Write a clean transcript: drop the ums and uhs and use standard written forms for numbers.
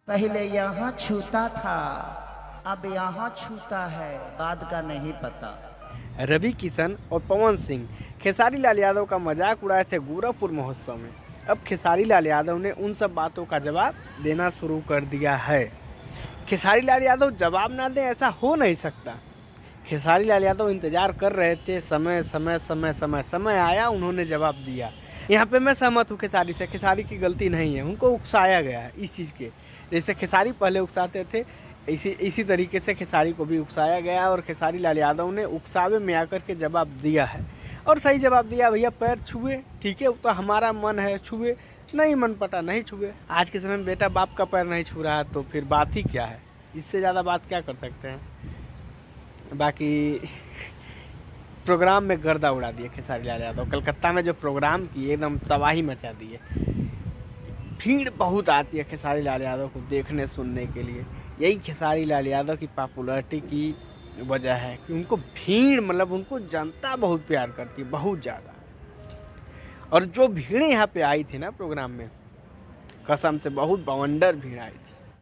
पहले यहाँ छूता था, अब यहाँ छूता है, बाद का नहीं पता। रवि किशन और पवन सिंह खेसारी लाल यादव का मजाक उड़ाए थे गोरखपुर महोत्सव में। अब खेसारी लाल यादव ने उन सब बातों का जवाब देना शुरू कर दिया है। खेसारी लाल यादव जवाब ना दें ऐसा हो नहीं सकता। खेसारी लाल यादव इंतजार कर रहे थे, समय समय समय समय समय आया, उन्होंने जवाब दिया। यहाँ पे मैं सहमत हूँ खेसारी से, खेसारी की गलती नहीं है, उनको उकसाया गया है इस चीज़ के। जैसे खेसारी पहले उकसाते थे, इसी तरीके से खेसारी को भी उकसाया गया और खेसारी लाल यादव ने उकसावे में आकर के जवाब दिया है और सही जवाब दिया। भैया पैर छुए, ठीक है, तो हमारा मन है छुए, नहीं मन पटा नहीं छुए। आज के समय में बेटा बाप का पैर नहीं छू रहा है तो फिर बात ही क्या है, इससे ज़्यादा बात क्या कर सकते हैं। बाकी प्रोग्राम में गर्दा उड़ा दिया खेसारी लाल यादव। कलकत्ता में जो प्रोग्राम किए एकदम तबाही मचा दी है। भीड़ बहुत आती है खेसारी लाल यादव को देखने सुनने के लिए। यही खेसारी लाल यादव की पॉपुलैरिटी की वजह है कि उनको भीड़, मतलब उनको जनता बहुत प्यार करती है, बहुत ज़्यादा। और जो भीड़ यहाँ पे आई थी ना प्रोग्राम में, कसम से बहुत बवंडर भीड़ आई थी।